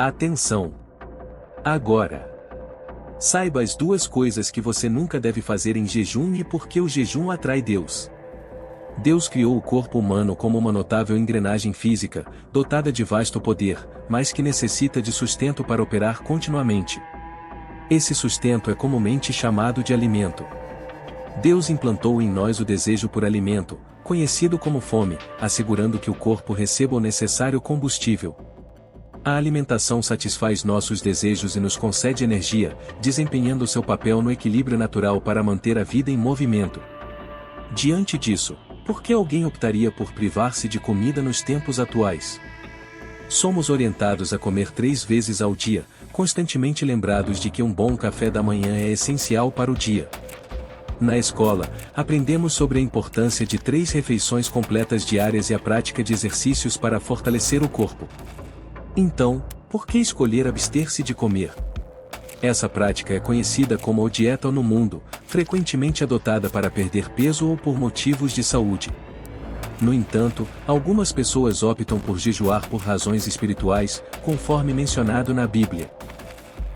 Atenção! Agora! Saiba as duas coisas que você nunca deve fazer em jejum e por que o jejum atrai Deus. Deus criou o corpo humano como uma notável engrenagem física, dotada de vasto poder, mas que necessita de sustento para operar continuamente. Esse sustento é comumente chamado de alimento. Deus implantou em nós o desejo por alimento, conhecido como fome, assegurando que o corpo receba o necessário combustível. A alimentação satisfaz nossos desejos e nos concede energia, desempenhando seu papel no equilíbrio natural para manter a vida em movimento. Diante disso, por que alguém optaria por privar-se de comida nos tempos atuais? Somos orientados a comer 3 vezes ao dia, constantemente lembrados de que um bom café da manhã é essencial para o dia. Na escola, aprendemos sobre a importância de 3 refeições completas diárias e a prática de exercícios para fortalecer o corpo. Então, por que escolher abster-se de comer? Essa prática é conhecida como a dieta no mundo, frequentemente adotada para perder peso ou por motivos de saúde. No entanto, algumas pessoas optam por jejuar por razões espirituais, conforme mencionado na Bíblia.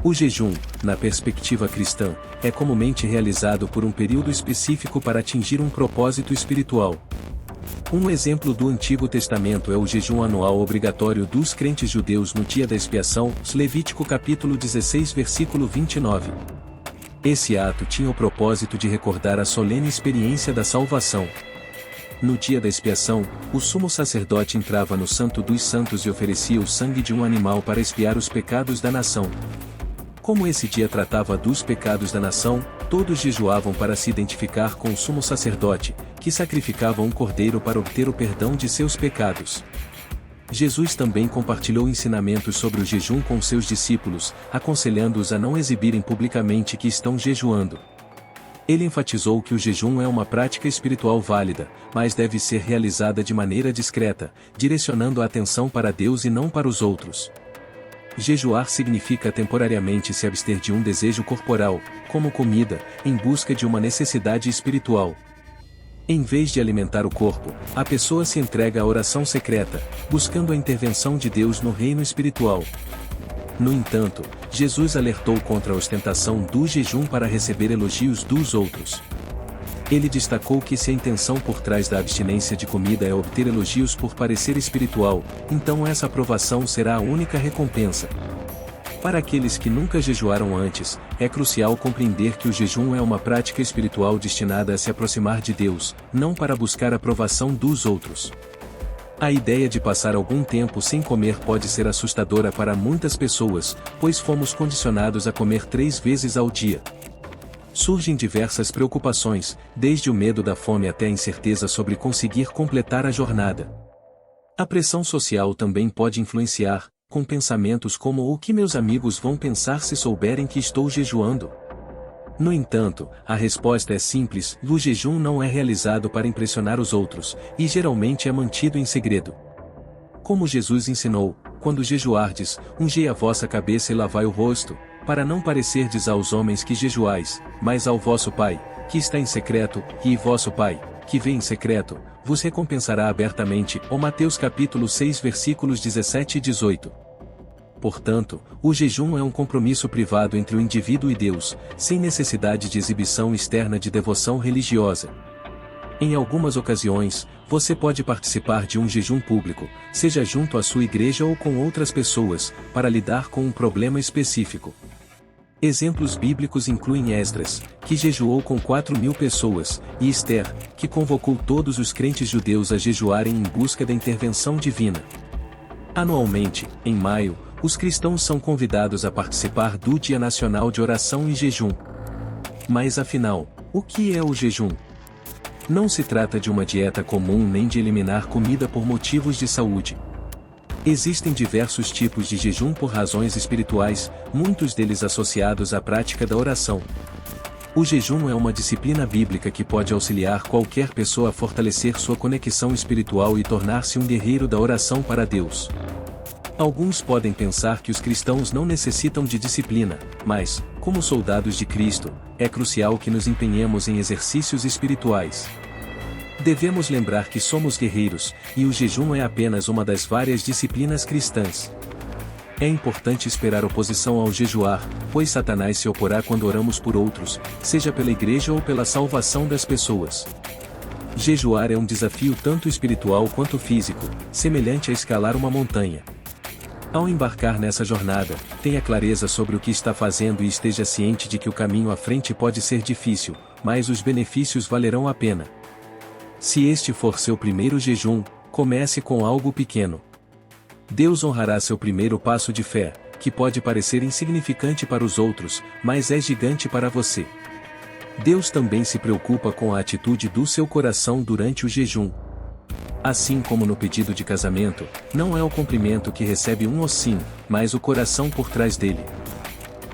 O jejum, na perspectiva cristã, é comumente realizado por um período específico para atingir um propósito espiritual. Um exemplo do Antigo Testamento é o jejum anual obrigatório dos crentes judeus no dia da expiação, Levítico capítulo 16 versículo 29. Esse ato tinha o propósito de recordar a solene experiência da salvação. No dia da expiação, o sumo sacerdote entrava no Santo dos Santos e oferecia o sangue de um animal para expiar os pecados da nação. Como esse dia tratava dos pecados da nação, todos jejuavam para se identificar com o sumo sacerdote, que sacrificava um cordeiro para obter o perdão de seus pecados. Jesus também compartilhou ensinamentos sobre o jejum com seus discípulos, aconselhando-os a não exibirem publicamente que estão jejuando. Ele enfatizou que o jejum é uma prática espiritual válida, mas deve ser realizada de maneira discreta, direcionando a atenção para Deus e não para os outros. Jejuar significa temporariamente se abster de um desejo corporal, como comida, em busca de uma necessidade espiritual. Em vez de alimentar o corpo, a pessoa se entrega à oração secreta, buscando a intervenção de Deus no reino espiritual. No entanto, Jesus alertou contra a ostentação do jejum para receber elogios dos outros. Ele destacou que se a intenção por trás da abstinência de comida é obter elogios por parecer espiritual, então essa aprovação será a única recompensa. Para aqueles que nunca jejuaram antes, é crucial compreender que o jejum é uma prática espiritual destinada a se aproximar de Deus, não para buscar a aprovação dos outros. A ideia de passar algum tempo sem comer pode ser assustadora para muitas pessoas, pois fomos condicionados a comer 3 vezes ao dia. Surgem diversas preocupações, desde o medo da fome até a incerteza sobre conseguir completar a jornada. A pressão social também pode influenciar, com pensamentos como o que meus amigos vão pensar se souberem que estou jejuando. No entanto, a resposta é simples: o jejum não é realizado para impressionar os outros, e geralmente é mantido em segredo. Como Jesus ensinou, quando jejuardes, ungei a vossa cabeça e lavai o rosto, para não parecerdes aos homens que jejuais, mas ao vosso Pai, que está em secreto, e vosso Pai, que vê em secreto, vos recompensará abertamente. Mateus capítulo 6 versículos 17 e 18. Portanto, o jejum é um compromisso privado entre o indivíduo e Deus, sem necessidade de exibição externa de devoção religiosa. Em algumas ocasiões, você pode participar de um jejum público, seja junto à sua igreja ou com outras pessoas, para lidar com um problema específico. Exemplos bíblicos incluem Esdras, que jejuou com 4.000 pessoas, e Esther, que convocou todos os crentes judeus a jejuarem em busca da intervenção divina. Anualmente, em maio, os cristãos são convidados a participar do Dia Nacional de Oração e Jejum. Mas afinal, o que é o jejum? Não se trata de uma dieta comum nem de eliminar comida por motivos de saúde. Existem diversos tipos de jejum por razões espirituais, muitos deles associados à prática da oração. O jejum é uma disciplina bíblica que pode auxiliar qualquer pessoa a fortalecer sua conexão espiritual e tornar-se um guerreiro da oração para Deus. Alguns podem pensar que os cristãos não necessitam de disciplina, mas, como soldados de Cristo, é crucial que nos empenhemos em exercícios espirituais. Devemos lembrar que somos guerreiros, e o jejum é apenas uma das várias disciplinas cristãs. É importante esperar oposição ao jejuar, pois Satanás se oporá quando oramos por outros, seja pela igreja ou pela salvação das pessoas. Jejuar é um desafio tanto espiritual quanto físico, semelhante a escalar uma montanha. Ao embarcar nessa jornada, tenha clareza sobre o que está fazendo e esteja ciente de que o caminho à frente pode ser difícil, mas os benefícios valerão a pena. Se este for seu primeiro jejum, comece com algo pequeno. Deus honrará seu primeiro passo de fé, que pode parecer insignificante para os outros, mas é gigante para você. Deus também se preocupa com a atitude do seu coração durante o jejum. Assim como no pedido de casamento, não é o cumprimento que recebe um sim, mas o coração por trás dele.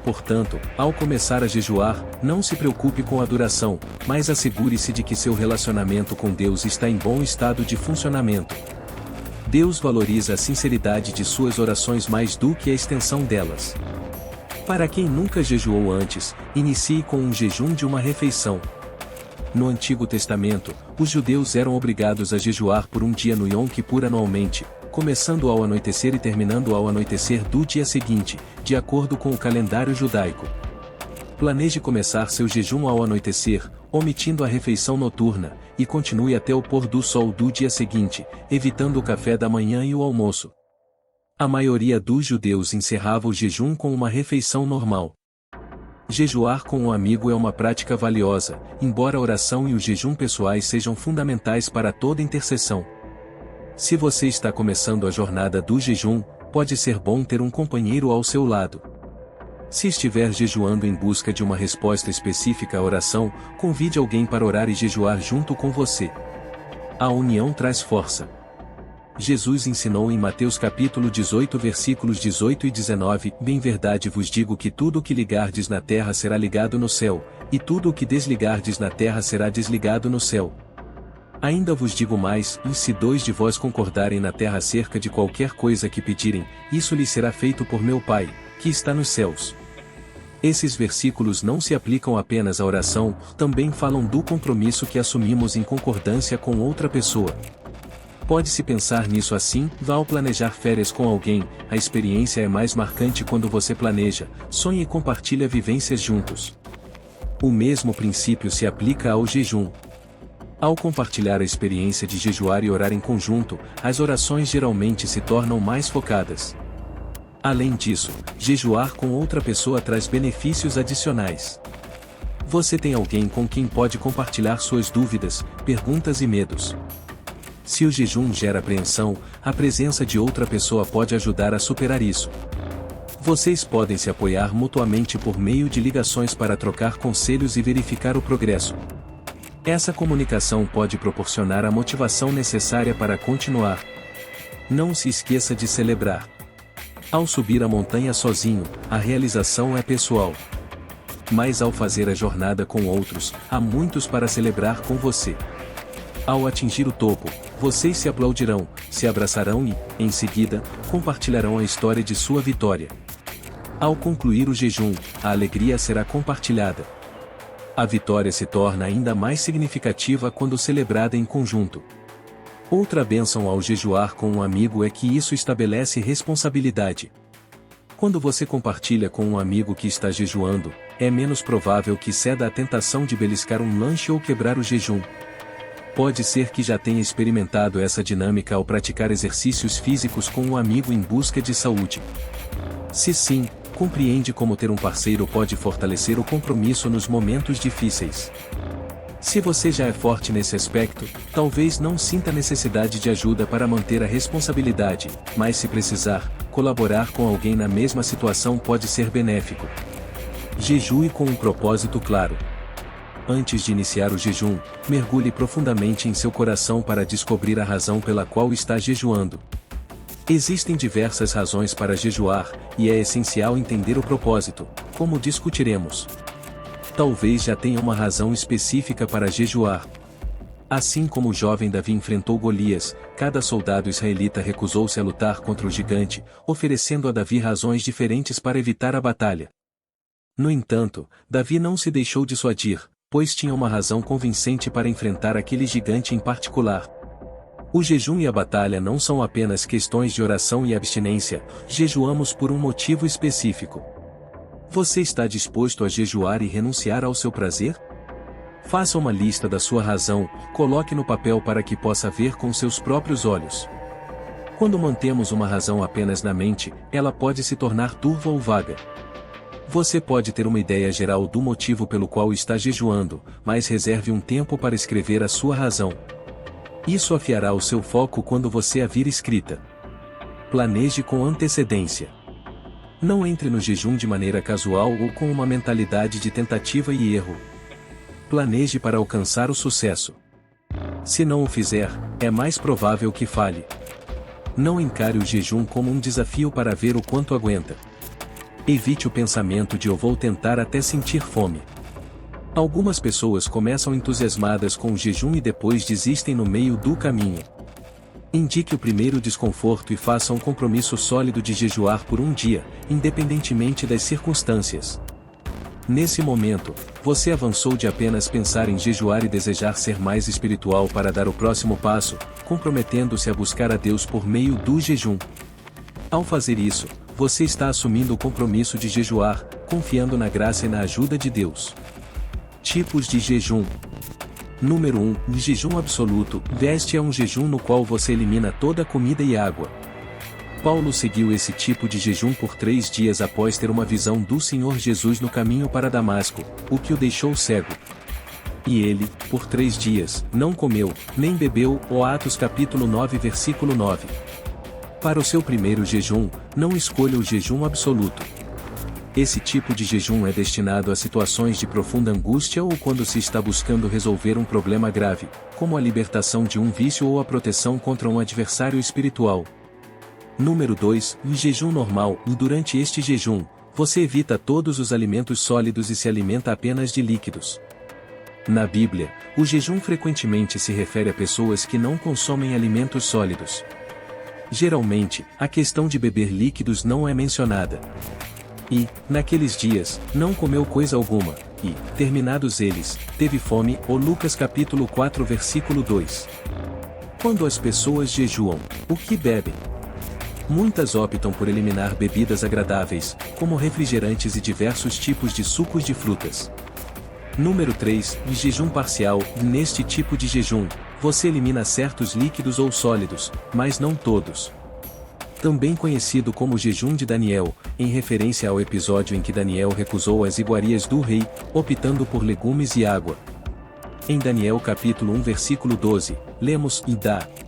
Portanto, ao começar a jejuar, não se preocupe com a duração, mas assegure-se de que seu relacionamento com Deus está em bom estado de funcionamento. Deus valoriza a sinceridade de suas orações mais do que a extensão delas. Para quem nunca jejuou antes, inicie com um jejum de uma refeição. No Antigo Testamento, os judeus eram obrigados a jejuar por um dia no Yom Kippur anualmente, começando ao anoitecer e terminando ao anoitecer do dia seguinte, de acordo com o calendário judaico. Planeje começar seu jejum ao anoitecer, omitindo a refeição noturna, e continue até o pôr do sol do dia seguinte, evitando o café da manhã e o almoço. A maioria dos judeus encerrava o jejum com uma refeição normal. Jejuar com um amigo é uma prática valiosa, embora a oração e o jejum pessoais sejam fundamentais para toda intercessão. Se você está começando a jornada do jejum, pode ser bom ter um companheiro ao seu lado. Se estiver jejuando em busca de uma resposta específica à oração, convide alguém para orar e jejuar junto com você. A união traz força. Jesus ensinou em Mateus capítulo 18 versículos 18 e 19, Bem verdade vos digo que tudo o que ligardes na terra será ligado no céu, e tudo o que desligardes na terra será desligado no céu. Ainda vos digo mais, e se dois de vós concordarem na terra acerca de qualquer coisa que pedirem, isso lhes será feito por meu Pai, que está nos céus. Esses versículos não se aplicam apenas à oração, também falam do compromisso que assumimos em concordância com outra pessoa. Pode-se pensar nisso assim, vá ao planejar férias com alguém, a experiência é mais marcante quando você planeja, sonha e compartilha vivências juntos. O mesmo princípio se aplica ao jejum. Ao compartilhar a experiência de jejuar e orar em conjunto, as orações geralmente se tornam mais focadas. Além disso, jejuar com outra pessoa traz benefícios adicionais. Você tem alguém com quem pode compartilhar suas dúvidas, perguntas e medos. Se o jejum gera apreensão, a presença de outra pessoa pode ajudar a superar isso. Vocês podem se apoiar mutuamente por meio de ligações para trocar conselhos e verificar o progresso. Essa comunicação pode proporcionar a motivação necessária para continuar. Não se esqueça de celebrar. Ao subir a montanha sozinho, a realização é pessoal. Mas ao fazer a jornada com outros, há muitos para celebrar com você. Ao atingir o topo, vocês se aplaudirão, se abraçarão e, em seguida, compartilharão a história de sua vitória. Ao concluir o jejum, a alegria será compartilhada. A vitória se torna ainda mais significativa quando celebrada em conjunto. Outra bênção ao jejuar com um amigo é que isso estabelece responsabilidade. Quando você compartilha com um amigo que está jejuando, é menos provável que ceda à tentação de beliscar um lanche ou quebrar o jejum. Pode ser que já tenha experimentado essa dinâmica ao praticar exercícios físicos com um amigo em busca de saúde. Se sim, compreende como ter um parceiro pode fortalecer o compromisso nos momentos difíceis. Se você já é forte nesse aspecto, talvez não sinta necessidade de ajuda para manter a responsabilidade, mas se precisar, colaborar com alguém na mesma situação pode ser benéfico. Jejue com um propósito claro. Antes de iniciar o jejum, mergulhe profundamente em seu coração para descobrir a razão pela qual está jejuando. Existem diversas razões para jejuar, e é essencial entender o propósito, como discutiremos. Talvez já tenha uma razão específica para jejuar. Assim como o jovem Davi enfrentou Golias, cada soldado israelita recusou-se a lutar contra o gigante, oferecendo a Davi razões diferentes para evitar a batalha. No entanto, Davi não se deixou dissuadir, pois tinha uma razão convincente para enfrentar aquele gigante em particular. O jejum e a batalha não são apenas questões de oração e abstinência, jejuamos por um motivo específico. Você está disposto a jejuar e renunciar ao seu prazer? Faça uma lista da sua razão, coloque no papel para que possa ver com seus próprios olhos. Quando mantemos uma razão apenas na mente, ela pode se tornar turva ou vaga. Você pode ter uma ideia geral do motivo pelo qual está jejuando, mas reserve um tempo para escrever a sua razão. Isso afiará o seu foco quando você a vir escrita. Planeje com antecedência. Não entre no jejum de maneira casual ou com uma mentalidade de tentativa e erro. Planeje para alcançar o sucesso. Se não o fizer, é mais provável que falhe. Não encare o jejum como um desafio para ver o quanto aguenta. Evite o pensamento de eu vou tentar até sentir fome. Algumas pessoas começam entusiasmadas com o jejum e depois desistem no meio do caminho. Indique o primeiro desconforto e faça um compromisso sólido de jejuar por um dia, independentemente das circunstâncias. Nesse momento, você avançou de apenas pensar em jejuar e desejar ser mais espiritual para dar o próximo passo, comprometendo-se a buscar a Deus por meio do jejum. Ao fazer isso, você está assumindo o compromisso de jejuar, confiando na graça e na ajuda de Deus. Tipos de jejum. Número 1. Jejum absoluto. Este é um jejum no qual você elimina toda a comida e água. Paulo seguiu esse tipo de jejum por 3 dias após ter uma visão do Senhor Jesus no caminho para Damasco, o que o deixou cego. E ele, por 3 dias, não comeu, nem bebeu, Atos capítulo 9 versículo 9. Para o seu primeiro jejum, não escolha o jejum absoluto. Esse tipo de jejum é destinado a situações de profunda angústia ou quando se está buscando resolver um problema grave, como a libertação de um vício ou a proteção contra um adversário espiritual. Número 2. Jejum normal. Durante este jejum, você evita todos os alimentos sólidos e se alimenta apenas de líquidos. Na Bíblia, o jejum frequentemente se refere a pessoas que não consomem alimentos sólidos. Geralmente, a questão de beber líquidos não é mencionada. E, naqueles dias, não comeu coisa alguma, e, terminados eles, teve fome, Lucas capítulo 4 versículo 2. Quando as pessoas jejuam, o que bebem? Muitas optam por eliminar bebidas agradáveis, como refrigerantes e diversos tipos de sucos de frutas. Número 3. Jejum parcial. Neste tipo de jejum, você elimina certos líquidos ou sólidos, mas não todos. Também conhecido como jejum de Daniel, em referência ao episódio em que Daniel recusou as iguarias do rei, optando por legumes e água. Em Daniel capítulo 1 versículo 12, lemos: E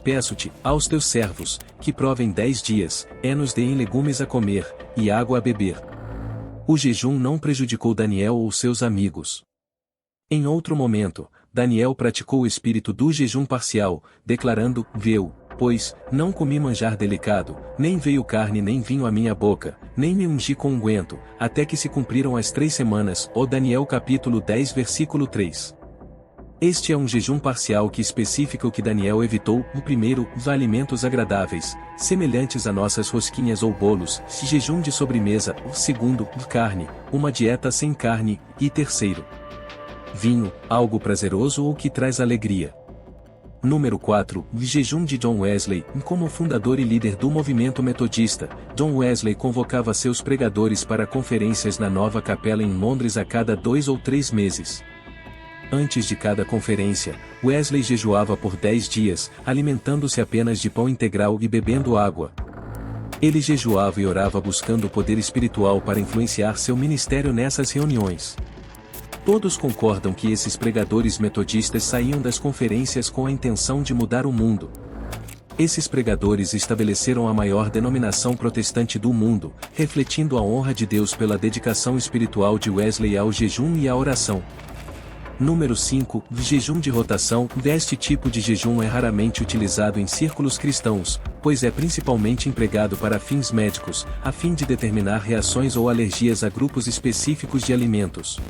peço-te, aos teus servos, que provem 10 dias, nos deem legumes a comer, e água a beber. O jejum não prejudicou Daniel ou seus amigos. Em outro momento, Daniel praticou o espírito do jejum parcial, declarando: Pois, não comi manjar delicado, nem veio carne nem vinho à minha boca, nem me ungi com unguento, até que se cumpriram as 3 semanas, Daniel capítulo 10 versículo 3. Este é um jejum parcial que especifica o que Daniel evitou: o primeiro, alimentos agradáveis, semelhantes a nossas rosquinhas ou bolos, jejum de sobremesa; o segundo, carne, uma dieta sem carne; e terceiro, vinho, algo prazeroso ou que traz alegria. Número 4. Jejum de John Wesley. Como fundador e líder do movimento metodista, John Wesley convocava seus pregadores para conferências na Nova Capela em Londres a cada 2 ou 3 meses. Antes de cada conferência, Wesley jejuava por 10 dias, alimentando-se apenas de pão integral e bebendo água. Ele jejuava e orava buscando o poder espiritual para influenciar seu ministério nessas reuniões. Todos concordam que esses pregadores metodistas saíam das conferências com a intenção de mudar o mundo. Esses pregadores estabeleceram a maior denominação protestante do mundo, refletindo a honra de Deus pela dedicação espiritual de Wesley ao jejum e à oração. Número 5. Jejum de rotação. Este tipo de jejum é raramente utilizado em círculos cristãos, pois é principalmente empregado para fins médicos, a fim de determinar reações ou alergias a grupos específicos de alimentos.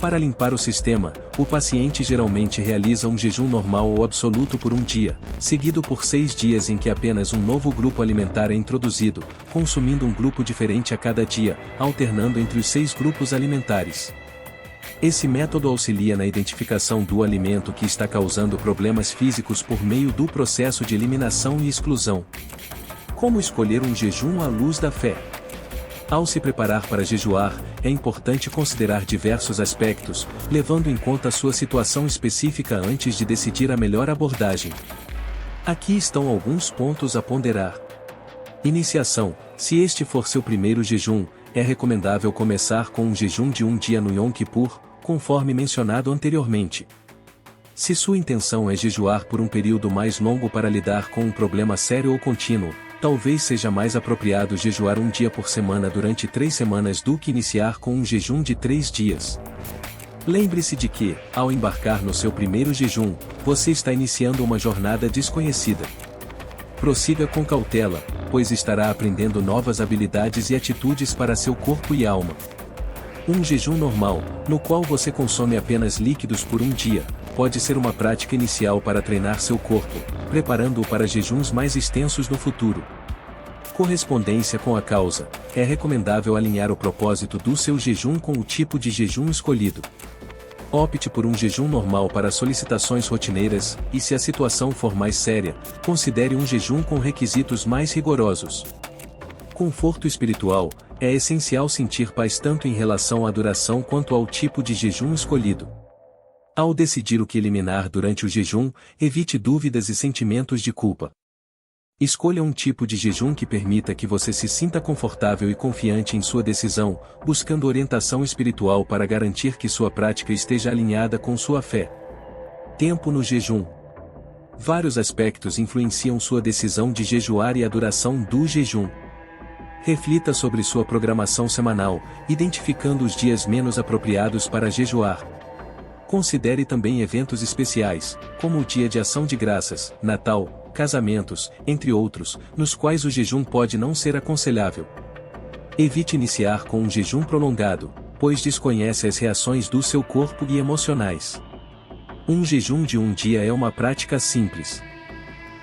Para limpar o sistema, o paciente geralmente realiza um jejum normal ou absoluto por um dia, seguido por 6 dias em que apenas um novo grupo alimentar é introduzido, consumindo um grupo diferente a cada dia, alternando entre os 6 grupos alimentares. Esse método auxilia na identificação do alimento que está causando problemas físicos por meio do processo de eliminação e exclusão. Como escolher um jejum à luz da fé? Ao se preparar para jejuar, é importante considerar diversos aspectos, levando em conta a sua situação específica antes de decidir a melhor abordagem. Aqui estão alguns pontos a ponderar. Iniciação: se este for seu primeiro jejum, é recomendável começar com um jejum de um dia no Yom Kippur, conforme mencionado anteriormente. Se sua intenção é jejuar por um período mais longo para lidar com um problema sério ou contínuo, talvez seja mais apropriado jejuar um dia por semana durante 3 semanas do que iniciar com um jejum de 3 dias. Lembre-se de que, ao embarcar no seu primeiro jejum, você está iniciando uma jornada desconhecida. Prossiga com cautela, pois estará aprendendo novas habilidades e atitudes para seu corpo e alma. Um jejum normal, no qual você consome apenas líquidos por um dia, pode ser uma prática inicial para treinar seu corpo, preparando-o para jejuns mais extensos no futuro. Correspondência com a causa: é recomendável alinhar o propósito do seu jejum com o tipo de jejum escolhido. Opte por um jejum normal para solicitações rotineiras, e se a situação for mais séria, considere um jejum com requisitos mais rigorosos. Conforto espiritual: é essencial sentir paz tanto em relação à duração quanto ao tipo de jejum escolhido. Ao decidir o que eliminar durante o jejum, evite dúvidas e sentimentos de culpa. Escolha um tipo de jejum que permita que você se sinta confortável e confiante em sua decisão, buscando orientação espiritual para garantir que sua prática esteja alinhada com sua fé. Tempo no jejum: vários aspectos influenciam sua decisão de jejuar e a duração do jejum. Reflita sobre sua programação semanal, identificando os dias menos apropriados para jejuar. Considere também eventos especiais, como o Dia de Ação de Graças, Natal, casamentos, entre outros, nos quais o jejum pode não ser aconselhável. Evite iniciar com um jejum prolongado, pois desconhece as reações do seu corpo e emocionais. Um jejum de um dia é uma prática simples.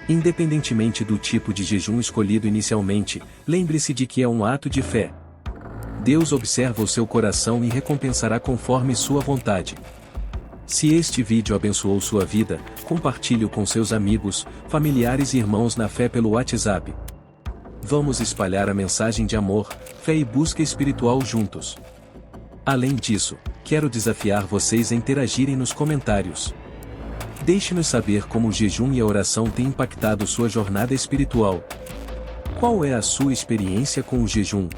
Independentemente do tipo de jejum escolhido inicialmente, lembre-se de que é um ato de fé. Deus observa o seu coração e recompensará conforme sua vontade. Se este vídeo abençoou sua vida, compartilhe-o com seus amigos, familiares e irmãos na fé pelo WhatsApp. Vamos espalhar a mensagem de amor, fé e busca espiritual juntos. Além disso, quero desafiar vocês a interagirem nos comentários. Deixe-nos saber como o jejum e a oração têm impactado sua jornada espiritual. Qual é a sua experiência com o jejum?